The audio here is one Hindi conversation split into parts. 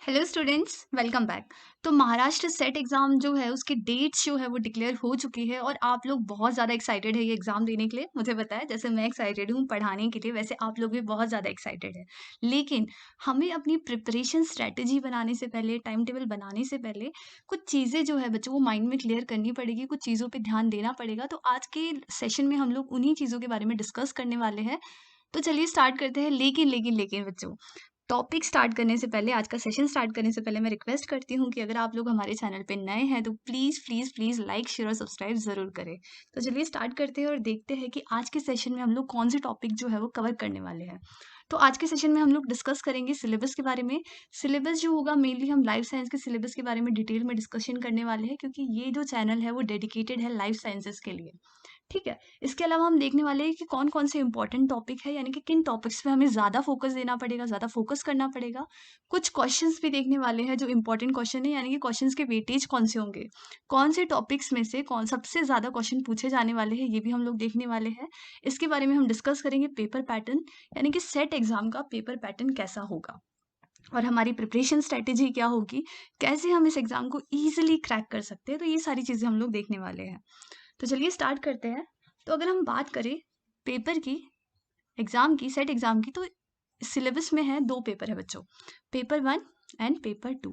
Hello students, welcome back. तो महाराष्ट्र सेट एग्ज़ाम जो है उसकी डेट्स जो है वो डिक्लेयर हो चुकी है और आप लोग बहुत ज़्यादा एक्साइटेड है ये एग्ज़ाम देने के लिए। मुझे पता है, जैसे मैं एक्साइटेड हूँ पढ़ाने के लिए, वैसे आप लोग भी बहुत ज़्यादा एक्साइटेड है। लेकिन हमें अपनी प्रिपरेशन स्ट्रैटेजी बनाने से पहले, टाइम टेबल बनाने से पहले कुछ चीज़ें जो है बच्चों को माइंड में क्लियर करनी पड़ेगी, कुछ चीज़ों पे ध्यान देना पड़ेगा। तो आज के सेशन में हम लोग उन्हीं चीज़ों के बारे में डिस्कस करने वाले हैं। तो चलिए स्टार्ट करते हैं। लेकिन बच्चों, टॉपिक स्टार्ट करने से पहले, आज का सेशन स्टार्ट करने से पहले मैं रिक्वेस्ट करती हूँ कि अगर आप लोग हमारे चैनल पे नए हैं तो please please please like share और सब्सक्राइब ज़रूर करें। तो चलिए स्टार्ट करते हैं और देखते हैं कि आज के सेशन में हम लोग कौन से टॉपिक जो है वो कवर करने वाले हैं। तो आज के सेशन में हम लोग डिस्कस करेंगे सिलेबस के बारे में। सिलेबस जो होगा मेनली हम लाइफ साइंस के सिलेबस के बारे में डिटेल में डिस्कशन करने वाले हैं, क्योंकि ये जो चैनल है वो डेडिकेटेड है लाइफ साइंसेस के लिए। ठीक है? इसके अलावा हम देखने वाले हैं कि कौन-कौन से इम्पोर्टेंट टॉपिक है, यानी कि किन टॉपिक्स पे हमें ज़्यादा फ़ोकस देना पड़ेगा, ज़्यादा फ़ोकस करना पड़ेगा। कुछ क्वेश्चंस भी देखने वाले हैं जो इम्पोर्टेंट क्वेश्चन है, यानी कि क्वेश्चंस के वेटेज कौन से होंगे। कौन से टॉपिक्स में से कौन सबसे ज़्यादा क्वेश्चन पूछे जाने वाले हैं, ये भी हम लोग देखने वाले हैं। इसके बारे में हम डिस्कस करेंगे पेपर पैटर्न, यानी कि सेट एग्ज़ाम का पेपर पैटर्न कैसा होगा और हमारी प्रिपरेशन स्ट्रैटेजी क्या होगी, कैसे हम इस एग्ज़ाम को ईज़िली क्रैक कर सकते हैं। तो ये सारी चीज़ें हम लोग देखने वाले हैं। तो चलिए स्टार्ट करते हैं। तो अगर हम बात करें पेपर की, एग्ज़ाम की, सेट एग्ज़ाम की, तो सिलेबस में है 2 पेपर है बच्चों, पेपर 1 एंड पेपर 2।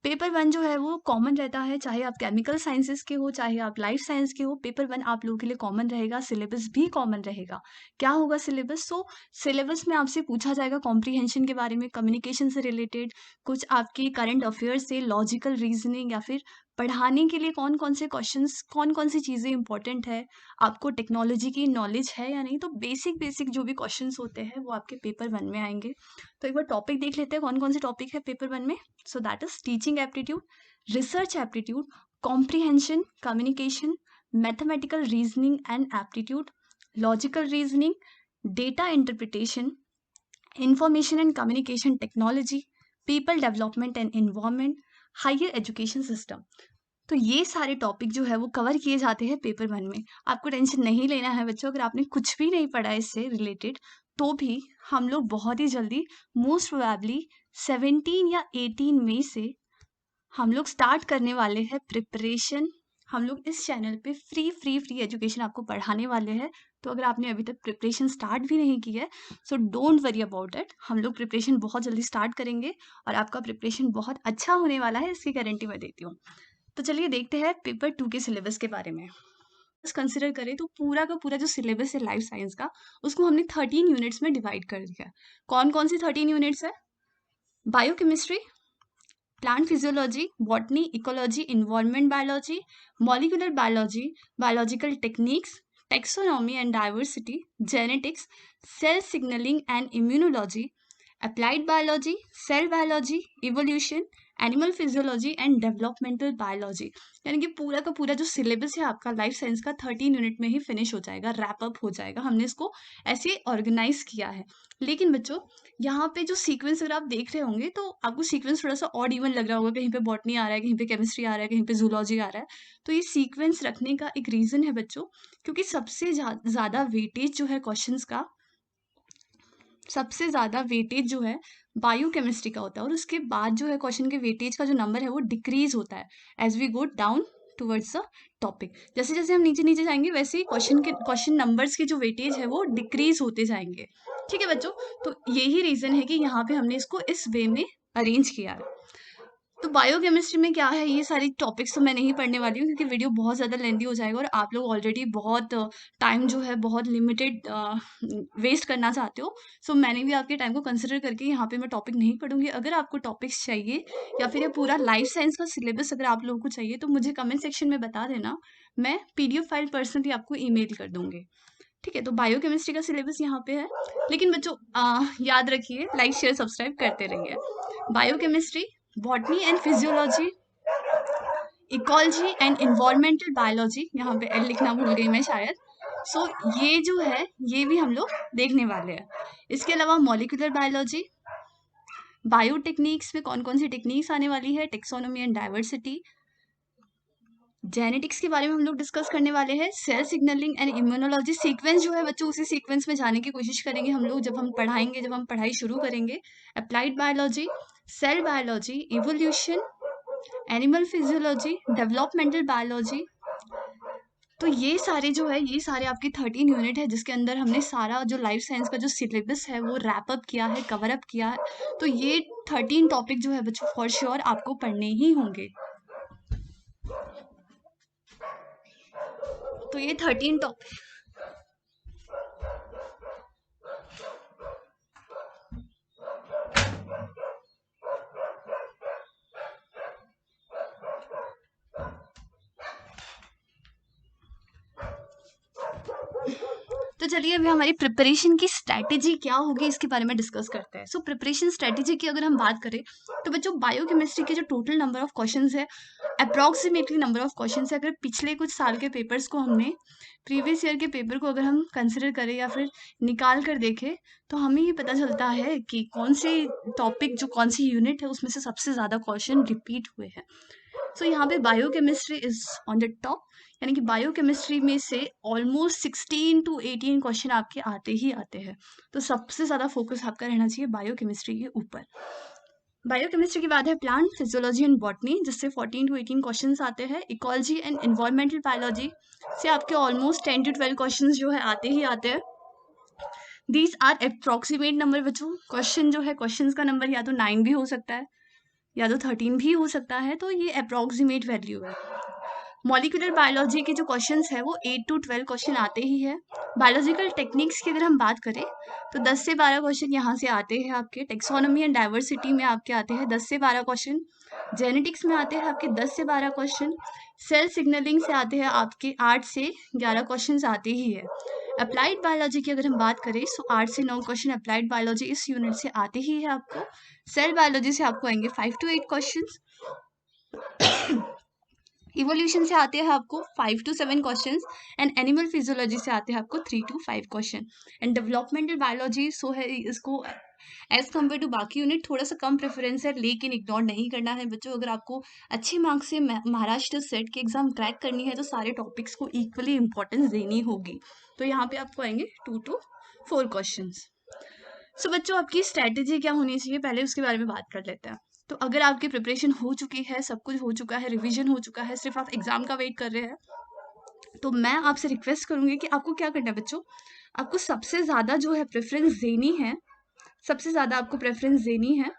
पेपर 1 जो है वो कॉमन रहता है, चाहे आप केमिकल साइंसेज़ के हो, चाहे आप लाइफ साइंस के हो, पेपर 1 आप लोगों के लिए कॉमन रहेगा, सिलेबस भी कॉमन रहेगा। क्या होगा सिलेबस? सो सिलेबस में आपसे पूछा जाएगा कॉम्प्रिहेंशन के बारे में, कम्युनिकेशन से रिलेटेड, कुछ आपके करंट अफेयर्स से, लॉजिकल रीज़निंग, या फिर पढ़ाने के लिए कौन-कौन से क्वेश्चंस, कौन-कौन सी चीज़ें इम्पोर्टेंट है, आपको टेक्नोलॉजी की नॉलेज है या नहीं। तो बेसिक जो भी क्वेश्चंस होते हैं वो आपके पेपर 1 में आएँगे। तो एक बार टॉपिक देख लेते हैं कौन-कौन से टॉपिक है पेपर 1 में। So that is teaching aptitude, research aptitude, comprehension, communication, mathematical reasoning and aptitude, logical reasoning, data interpretation, information and communication technology, people development and environment, higher education system। तो ये सारे टॉपिक जो है वो कवर किए जाते हैं पेपर 1 में। आपको टेंशन नहीं लेना है बच्चों, अगर आपने कुछ भी नहीं पढ़ा है इससे रिलेटेड, तो भी हम लोग बहुत ही जल्दी, मोस्ट प्रोबेबली 17 या 18 मई से हम लोग स्टार्ट करने वाले हैं प्रिपरेशन। हम लोग इस चैनल पे फ्री एजुकेशन आपको पढ़ाने वाले हैं। तो अगर आपने अभी तक प्रिपरेशन स्टार्ट भी नहीं की है, so don't worry about it. हम लोग प्रिपरेशन बहुत जल्दी स्टार्ट करेंगे और आपका प्रिपरेशन बहुत अच्छा होने वाला है, इसकी गारंटी मैं देती हूँ। तो चलिए देखते हैं पेपर 2 के सिलेबस के बारे में। बस कंसिडर करें तो पूरा का पूरा जो सिलेबस है लाइफ साइंस का, उसको हमने 13 यूनिट्स में डिवाइड कर दिया है। कौन-कौन सी 13 यूनिट्स है? Biochemistry, plant physiology, botany, ecology, environment biology, molecular biology, biological techniques, taxonomy and diversity, genetics, cell signalling and immunology, applied biology, cell biology, evolution, animal physiology and developmental biology. यानी कि पूरा का पूरा जो सिलेबस है आपका लाइफ साइंस का 13 यूनिट में ही फिनिश हो जाएगा, रैप अप हो जाएगा। हमने इसको ऐसे ऑर्गेनाइज किया है। लेकिन बच्चों, यहाँ पे जो सीक्वेंस अगर आप देख रहे होंगे तो आपको सीक्वेंस थोड़ा सा ऑड इवन लग रहा होगा, कहीं पे बॉटनी आ रहा है, कहीं पे केमिस्ट्री आ रहा है, कहीं पे जूलॉजी आ रहा है। तो ये सीक्वेंस रखने का एक रीज़न है बच्चों, क्योंकि सबसे ज़्यादा वेटेज जो है क्वेश्चंस का, सबसे ज़्यादा वेटेज जो है बायोकेमिस्ट्री का होता है, और उसके बाद जो है क्वेश्चन के वेटेज का जो नंबर है वो डिक्रीज होता है as we go down towards the topic. जैसे जैसे हम नीचे नीचे जाएंगे वैसे ही क्वेश्चन नंबर्स के जो वेटेज है वो डिक्रीज होते जाएंगे। ठीक है बच्चों, तो यही रीज़न है कि यहाँ पे हमने इसको इस वे में अरेंज किया है। तो बायोकेमिस्ट्री में क्या है, ये सारी टॉपिक्स तो मैं नहीं पढ़ने वाली हूँ, क्योंकि वीडियो बहुत ज़्यादा लेंदी हो जाएगा और आप लोग ऑलरेडी बहुत टाइम जो है बहुत लिमिटेड वेस्ट करना चाहते हो। सो मैंने भी आपके टाइम को कंसिडर करके यहाँ पे मैं टॉपिक नहीं पढ़ूंगी। अगर आपको टॉपिक्स चाहिए या फिर ये पूरा लाइफ साइंस का सिलेबस अगर आप लोगों को चाहिए, तो मुझे कमेंट सेक्शन में बता देना, मैं PDF फाइल पर्सनली आपको ईमेल कर दूंगी। ठीक है, तो बायोकेमिस्ट्री का सिलेबस यहाँ पे है। लेकिन बच्चों याद रखिए, लाइक शेयर सब्सक्राइब करते रहिए। Biochemistry, botany and physiology, ecology and environmental biology, यहाँ पे एल लिखना भूल गई मैं शायद। सो ये जो है ये भी हम लोग देखने वाले हैं। इसके अलावा मॉलिक्यूलर बायोलॉजी, बायोटेक्निक्स में कौन कौन सी टेक्निक्स आने वाली है, टेक्सोनोमी एंड डाइवर्सिटी, जेनेटिक्स के बारे में हम लोग डिस्कस करने वाले हैं, cell signalling and immunology. Sequence जो है बच्चों, उसी सीक्वेंस में जाने की कोशिश करेंगे हम लोग जब हम पढ़ाएंगे, जब हम पढ़ाई शुरू करेंगे। Applied biology, cell biology, evolution, animal physiology, developmental biology. तो ये सारे जो है, ये सारे आपके 13 यूनिट है जिसके अंदर हमने सारा जो लाइफ साइंस का जो सिलेबस है वो रैप अप किया है, कवर अप किया है। तो ये 13 टॉपिक जो है बच्चों फॉर श्योर आपको पढ़ने ही होंगे। तो ये 13 टॉपिक तो चलिए अभी हमारी प्रिपरेशन की स्ट्रैटेजी क्या होगी इसके बारे में डिस्कस करते हैं। सो प्रिपरेशन स्ट्रैटेजी की अगर हम बात करें तो बच्चों बायोकेमिस्ट्री के जो टोटल नंबर ऑफ क्वेश्चंस है, अप्रॉक्सीमेटली नंबर ऑफ क्वेश्चंस है, अगर पिछले कुछ साल के पेपर्स को हमने, प्रीवियस ईयर के पेपर को अगर हम कंसिडर करें या फिर निकाल कर देखें तो हमें ये पता चलता है कि कौन से टॉपिक, जो कौन सी यूनिट है उसमें से सबसे ज़्यादा क्वेश्चन रिपीट हुए हैं। सो यहाँ पे biochemistry is on the top, यानी कि बायोकेमिस्ट्री में से ऑलमोस्ट 16 to 18 क्वेश्चन आपके आते ही आते हैं। तो सबसे ज़्यादा फोकस आपका रहना चाहिए बायोकेमिस्ट्री के ऊपर। बायोकेमिस्ट्री के बाद है प्लांट फिजियोलॉजी एंड बॉटनी, जिससे 14 to 18 क्वेश्चंस आते हैं। इकोलॉजी एंड एनवायरमेंटल बायोलॉजी से आपके ऑलमोस्ट 10 to 12 क्वेश्चंस जो है आते ही आते हैं। दीज आर अप्रॉक्सीमेट नंबर बच्चों, क्वेश्चन जो है, क्वेश्चंस का नंबर या तो 9 भी हो सकता है या तो 13 भी हो सकता है, तो ये अप्रॉक्सीमेट वैल्यू है। मॉलिक्यूलर बायोलॉजी के जो क्वेश्चंस है वो 8 to 12 क्वेश्चन आते ही है। बायोलॉजिकल टेक्निक्स की अगर हम बात करें तो 10 से 12 क्वेश्चन यहाँ से आते हैं आपके। टेक्सोनॉमी एंड डाइवर्सिटी में आपके आते हैं 10 से 12 क्वेश्चन। जेनेटिक्स में आते हैं आपके 10 से 12 क्वेश्चन। सेल सिग्नलिंग से आते हैं आपके 8 से 11 क्वेश्चन आते ही है। अप्लाइड बायोलॉजी की अगर हम बात करें तो 8 से 9 क्वेश्चन अप्लाइड बायोलॉजी इस यूनिट से आते ही है आपको। सेल बायोलॉजी से आपको आएंगे 5 to 8 क्वेश्चन। इवोल्यूशन से आते हैं आपको 5 to 7 questions and animal physiology से आते हैं आपको 3 to 5 question. And developmental biology so है, इसको एज कम्पेयर टू बाकी यूनिट थोड़ा सा कम प्रेफरेंस है, लेकिन इग्नोर नहीं करना है बच्चों। अगर आपको अच्छे मार्क्स से महाराष्ट्र सेट की एग्जाम क्रैक करनी है तो सारे टॉपिक्स को इक्वली इंपॉर्टेंस देनी होगी। तो यहाँ पे आपको आएंगे 2 to 4 क्वेश्चन। सो बच्चों आपकी स्ट्रैटेजी क्या होनी चाहिए, पहले उसके बारे में बात कर लेते हैं। तो अगर आपकी प्रिपरेशन हो चुकी है, सब कुछ हो चुका है, रिवीजन हो चुका है, सिर्फ आप एग्जाम का वेट कर रहे हैं, तो मैं आपसे रिक्वेस्ट करूंगी कि आपको क्या करना है बच्चों, आपको सबसे ज़्यादा जो है प्रेफरेंस देनी है, सबसे ज़्यादा आपको प्रेफरेंस देनी है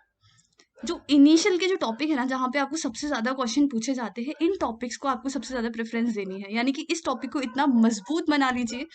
जो इनिशियल के जो टॉपिक है ना, जहाँ पे आपको सबसे ज़्यादा क्वेश्चन पूछे जाते हैं, इन टॉपिक्स को आपको सबसे ज़्यादा प्रेफरेंस देनी है। यानी कि इस टॉपिक को इतना मजबूत बना लीजिए,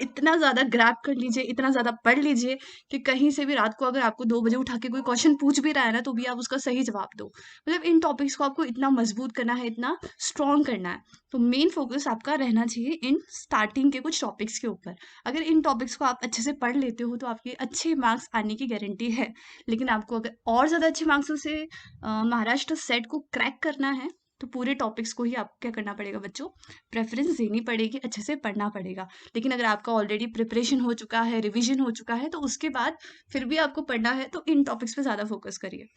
इतना ज़्यादा ग्रैब कर लीजिए, इतना ज़्यादा पढ़ लीजिए कि कहीं से भी रात को अगर आपको 2 बजे उठा के कोई क्वेश्चन पूछ भी रहा है ना, तो भी आप उसका सही जवाब दो। मतलब इन टॉपिक्स को आपको इतना मजबूत करना है, इतना स्ट्रॉन्ग करना है। तो मेन फोकस आपका रहना चाहिए इन स्टार्टिंग के कुछ टॉपिक्स के ऊपर। अगर इन टॉपिक्स को आप अच्छे से पढ़ लेते हो तो आपके अच्छे मार्क्स आने की गारंटी है। लेकिन आपको अगर और ज़्यादा अच्छे मार्क्सों से महाराष्ट्र सेट को क्रैक करना है तो पूरे टॉपिक्स को ही आपको क्या करना पड़ेगा बच्चों, प्रेफरेंस देनी पड़ेगी, अच्छे से पढ़ना पड़ेगा। लेकिन अगर आपका ऑलरेडी प्रिपरेशन हो चुका है, रिवीजन हो चुका है, तो उसके बाद फिर भी आपको पढ़ना है तो इन टॉपिक्स पे ज़्यादा फोकस करिए।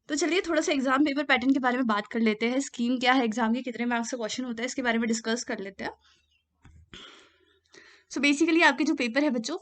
तो चलिए थोड़ा सा एग्जाम पेपर पैटर्न के बारे में बात कर लेते हैं। स्कीम क्या है एग्जाम की, कितने मार्क्स का क्वेश्चन होता है, इसके बारे में डिस्कस कर लेते हैं। सो बेसिकली आपके जो पेपर है बच्चों,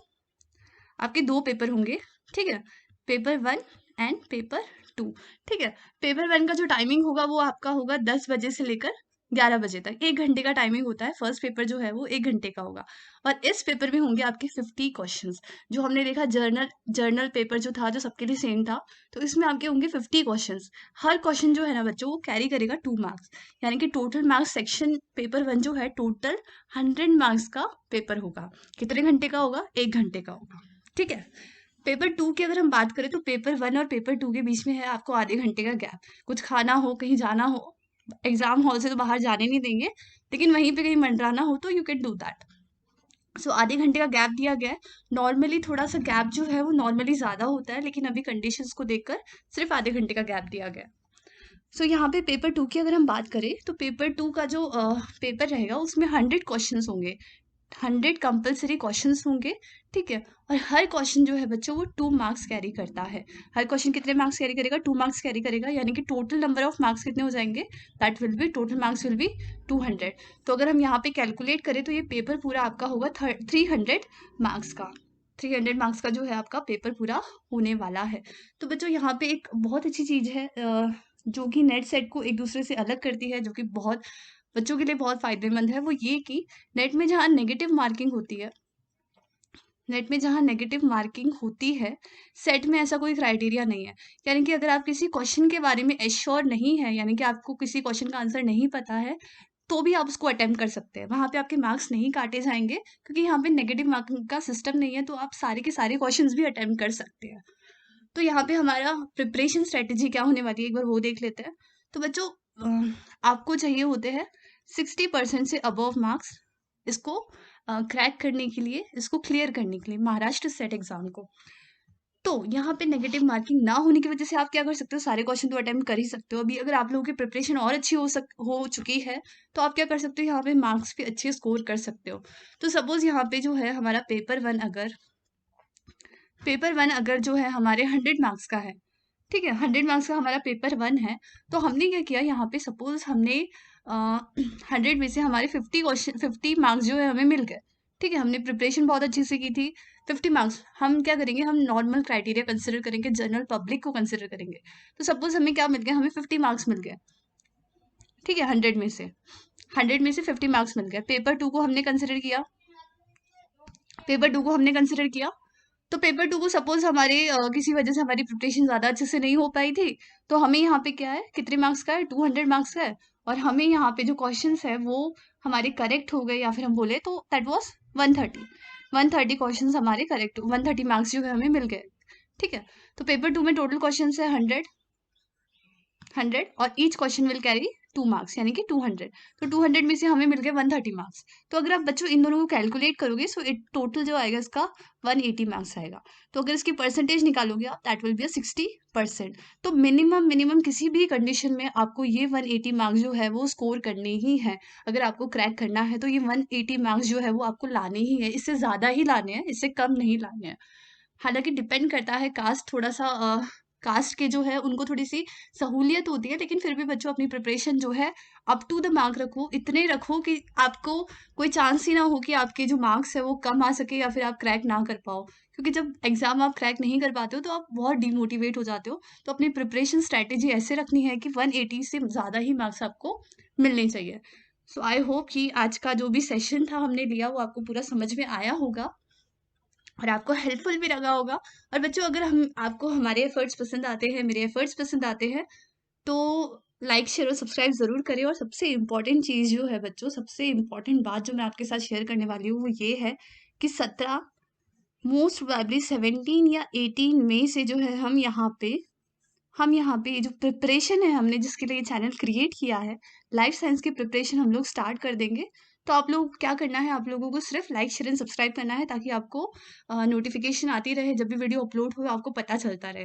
आपके 2 पेपर होंगे, ठीक है, पेपर 1 एंड पेपर 2। ठीक है, पेपर 1 का जो टाइमिंग होगा वो आपका होगा 10 बजे से लेकर 11 बजे तक, 1 घंटे का टाइमिंग होता है। फर्स्ट पेपर जो है वो 1 घंटे का होगा और इस पेपर में होंगे आपके 50 क्वेश्चंस। जो हमने देखा जर्नल पेपर जो था, जो सबके लिए सेम था, तो इसमें आपके होंगे 50 क्वेश्चंस। हर क्वेश्चन जो है ना बच्चों वो कैरी करेगा 2 मार्क्स, यानी कि टोटल मार्क्स सेक्शन पेपर 1 जो है टोटल 100 मार्क्स का पेपर होगा। कितने घंटे का होगा? 1 घंटे का होगा। ठीक है, पेपर 2 की अगर हम बात करें तो पेपर 1 और पेपर 2 के बीच में है आपको आधे घंटे का गैप। कुछ खाना हो, कहीं जाना हो, एग्जाम हॉल से तो बाहर जाने नहीं देंगे, लेकिन वहीं पे कहीं मंडराना हो तो यू कैन डू दैट। सो आधे घंटे का गैप दिया गया है। नॉर्मली थोड़ा सा गैप जो है वो नॉर्मली ज़्यादा होता है, लेकिन अभी कंडीशंस को देखकर सिर्फ आधे घंटे का गैप दिया गया है। सो यहाँ पे पेपर 2 की अगर हम बात करें तो पेपर 2 का जो पेपर रहेगा उसमें 100 क्वेश्चंस होंगे, 100 कंपल्सरी क्वेश्चंस होंगे। ठीक है, और हर क्वेश्चन जो है बच्चों वो 2 मार्क्स कैरी करता है। हर क्वेश्चन कितने मार्क्स कैरी करेगा? 2 मार्क्स कैरी करेगा, यानी कि टोटल नंबर ऑफ मार्क्स कितने हो जाएंगे? That will be, total marks will be 200। तो अगर हम यहाँ पे कैलकुलेट करें तो ये पेपर पूरा आपका होगा 300 मार्क्स का। 300 मार्क्स का जो है आपका पेपर पूरा होने वाला है। तो बच्चों यहाँ पे एक बहुत अच्छी चीज़ है जो कि नेट सेट को एक दूसरे से अलग करती है, जो कि बहुत बच्चों के लिए बहुत फ़ायदेमंद है, वो ये कि नेट में जहाँ नेगेटिव मार्किंग होती है, नेट में जहाँ नेगेटिव मार्किंग होती है, सेट में ऐसा कोई क्राइटेरिया नहीं है। यानी कि अगर आप किसी क्वेश्चन के बारे में एश्योर नहीं है, यानी कि आपको किसी क्वेश्चन का आंसर नहीं पता है, तो भी आप उसको अटेम्प्ट कर सकते हैं। वहाँ पे आपके मार्क्स नहीं काटे जाएँगे, क्योंकि यहाँ पे नेगेटिव मार्किंग का सिस्टम नहीं है, तो आप सारे के सारे क्वेश्चंस भी अटेम्प्ट कर सकते हैं। तो यहाँ पे हमारा प्रिपरेशन स्ट्रैटेजी क्या होने वाली है, एक बार वो देख लेते हैं। तो बच्चों आपको चाहिए होते हैं 60% से अबव मार्क्स इसको क्रैक करने के लिए, इसको क्लियर करने के लिए महाराष्ट्र सेट एग्जाम को। तो यहाँ पे नेगेटिव मार्किंग ना होने की वजह से आप क्या कर सकते हो, सारे क्वेश्चन तो अटेम्प्ट कर ही सकते हो। अभी अगर आप लोगों की प्रिपरेशन और अच्छी हो चुकी है, तो आप क्या कर सकते हो, यहाँ पे मार्क्स भी अच्छे स्कोर कर सकते हो। तो सपोज यहाँ पे जो है हमारा पेपर वन अगर जो है हमारे 100 मार्क्स का है, ठीक है, 100 मार्क्स का हमारा पेपर 1 है, तो हमने क्या किया, यहाँ पे सपोज हमने 100 में से हमारे 50 मार्क्स जो है हमें मिल गए। ठीक है, हमने प्रिपरेशन बहुत अच्छे से की थी। 50 मार्क्स हम क्या करेंगे, हम नॉर्मल क्राइटेरिया कंसिडर करेंगे, जनरल पब्लिक को कंसिडर करेंगे। तो सपोज हमें क्या मिल गया, हमें 50 मार्क्स मिल गए। ठीक है, 100 में से 50 मार्क्स मिल गए। पेपर टू को हमने कंसिडर किया। तो पेपर टू को सपोज हमारे किसी वजह से हमारी प्रिपरेशन ज़्यादा अच्छे से नहीं हो पाई थी, तो हमें यहाँ पे क्या है, कितने मार्क्स का है, 200 मार्क्स का है। और हमें यहाँ पे जो क्वेश्चंस है वो हमारे करेक्ट हो गए, या फिर हम बोले तो दैट वाज 130 क्वेश्चंस हमारे करेक्ट, 130 मार्क्स जो है हमें मिल गए। ठीक है, तो पेपर टू में टोटल क्वेश्चन है 100 और each question will carry 2 marks, यानी कि 200। तो 200 में से हमें मिल गए 130 मार्क्स। तो अगर आप बच्चों इन दोनों को कैलकुलेट करोगे, सो इट टोटल जो आएगा इसका 180 मार्क्स आएगा। तो अगर इसकी परसेंटेज निकालोगे आप, दैट विल बी 60%। तो मिनिमम मिनिमम किसी भी कंडीशन में आपको ये 180 मार्क्स जो है वो स्कोर करने ही है। अगर आपको क्रैक करना है तो ये 180 मार्क्स जो है वो आपको लाने ही है, इससे ज़्यादा ही लाने हैं, इससे कम नहीं लाने हैं। हालाँकि डिपेंड करता है, कास्ट थोड़ा-सा कास्ट के जो है उनको थोड़ी-सी सहूलियत होती है, लेकिन फिर भी बच्चों अपनी प्रिपरेशन जो है अप टू द मार्क रखो, इतने रखो कि आपको कोई चांस ही ना हो कि आपके जो मार्क्स है वो कम आ सके या फिर आप क्रैक ना कर पाओ। क्योंकि जब एग्ज़ाम आप क्रैक नहीं कर पाते हो तो आप बहुत डिमोटिवेट हो जाते हो। तो अपनी प्रिपरेशन स्ट्रैटेजी ऐसे रखनी है कि 180 से ज़्यादा ही मार्क्स आपको मिलने चाहिए। सो आई होप कि आज का जो भी सेशन था हमने लिया वो आपको पूरा समझ में आया होगा और आपको हेल्पफुल भी लगा होगा। और बच्चों अगर हम आपको हमारे एफर्ट्स पसंद आते हैं, मेरे एफर्ट्स पसंद आते हैं, तो लाइक शेयर और सब्सक्राइब ज़रूर करें। और सबसे इम्पोर्टेंट चीज़ जो है बच्चों, सबसे इम्पोर्टेंट बात जो मैं आपके साथ शेयर करने वाली हूँ वो ये है कि 17 मोस्ट प्रोबेबली 17 या 18 मई से जो है हम यहाँ पे ये जो प्रिपरेशन है हमने जिसके लिए चैनल क्रिएट किया है, लाइफ साइंस की प्रिपरेशन हम लोग स्टार्ट कर देंगे। तो आप लोग क्या करना है, आप लोगों को सिर्फ लाइक शेयर एंड सब्सक्राइब करना है, ताकि आपको नोटिफिकेशन आती रहे, जब भी वीडियो अपलोड हो आपको पता चलता रहे।